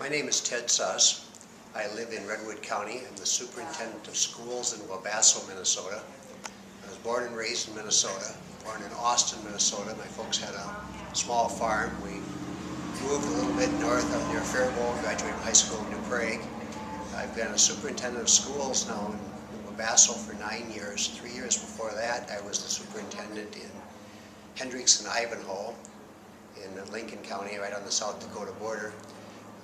My name is Ted Suss. I live in Redwood County. I'm the superintendent of schools in Wabasso, Minnesota. I was born and raised in Minnesota, born in Austin, Minnesota. My folks had a small farm. We moved a little bit north up near Faribault, graduated high school in New Prague. I've been a superintendent of schools now in Wabasso for 9 years. 3 years before that, I was the superintendent in Hendricks and Ivanhoe in Lincoln County, right on the South Dakota border.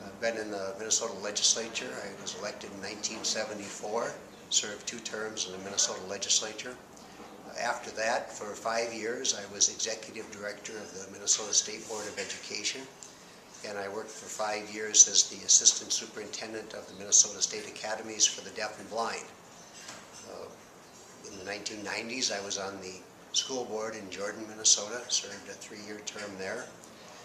I've been in the Minnesota legislature. I was elected in 1974, served 2 terms in the Minnesota legislature. After that, for 5 years, I was executive director of the Minnesota State Board of Education, and I worked for 5 years as the assistant superintendent of the Minnesota State Academies for the Deaf and Blind. In the 1990s, I was on the school board in Jordan, Minnesota, served a 3-year term there.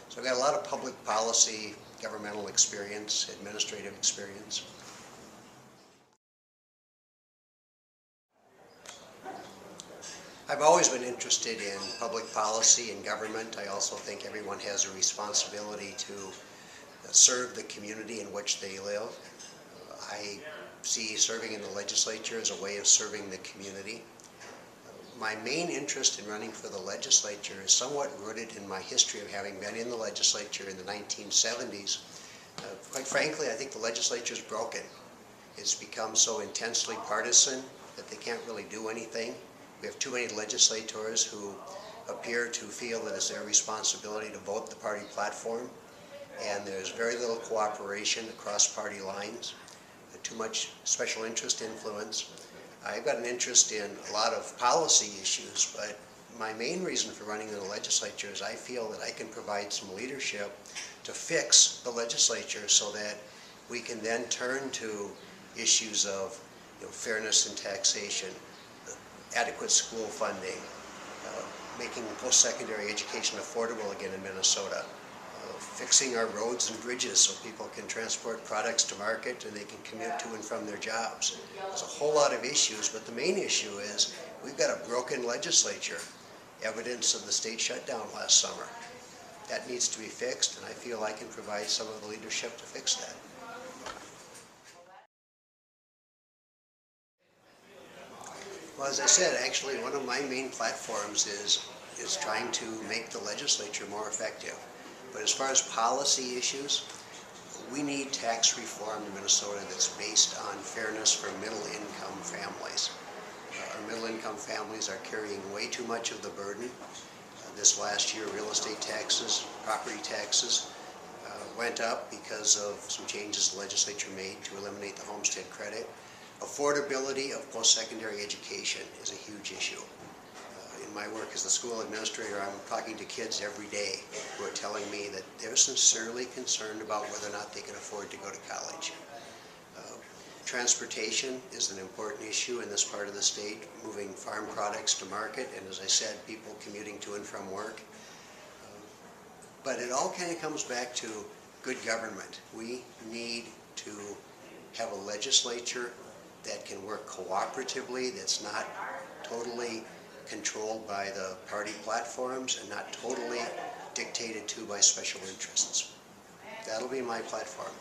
So I've got a lot of public policy, governmental experience, administrative experience. I've always been interested in public policy and government. I also think everyone has a responsibility to serve the community in which they live. I see serving in the legislature as a way of serving the community. My main interest in running for the legislature is somewhat rooted in my history of having been in the legislature in the 1970s. Quite frankly, I think the legislature is broken. It's become so intensely partisan that they can't really do anything. We have too many legislators who appear to feel that it's their responsibility to vote the party platform, and there's very little cooperation across party lines, too much special interest influence. I've got an interest in a lot of policy issues, but my main reason for running in the legislature is I feel that I can provide some leadership to fix the legislature so that we can then turn to issues of fairness in taxation, adequate school funding, making post-secondary education affordable again in Minnesota, fixing our roads and bridges so people can transport products to market and they can commute to and from their jobs. There's a whole lot of issues, but the main issue is we've got a broken legislature, evidence of the state shutdown last summer. That needs to be fixed, and I feel I can provide some of the leadership to fix that. Well, as I said, actually one of my main platforms is trying to make the legislature more effective. But as far as policy issues, we need tax reform in Minnesota that's based on fairness for middle-income families. Our middle-income families are carrying way too much of the burden. This last year, real estate taxes, property taxes went up because of some changes the legislature made to eliminate the homestead credit. Affordability of post-secondary education is a huge issue. In my work as the school administrator, I'm talking to kids every day who are telling me that they're sincerely concerned about whether or not they can afford to go to college. Transportation is an important issue in this part of the state, moving farm products to market, and as I said, people commuting to and from work. But it all kind of comes back to good government. We need to have a legislature that can work cooperatively, that's not totally controlled by the party platforms and not totally dictated to by special interests. That'll be my platform.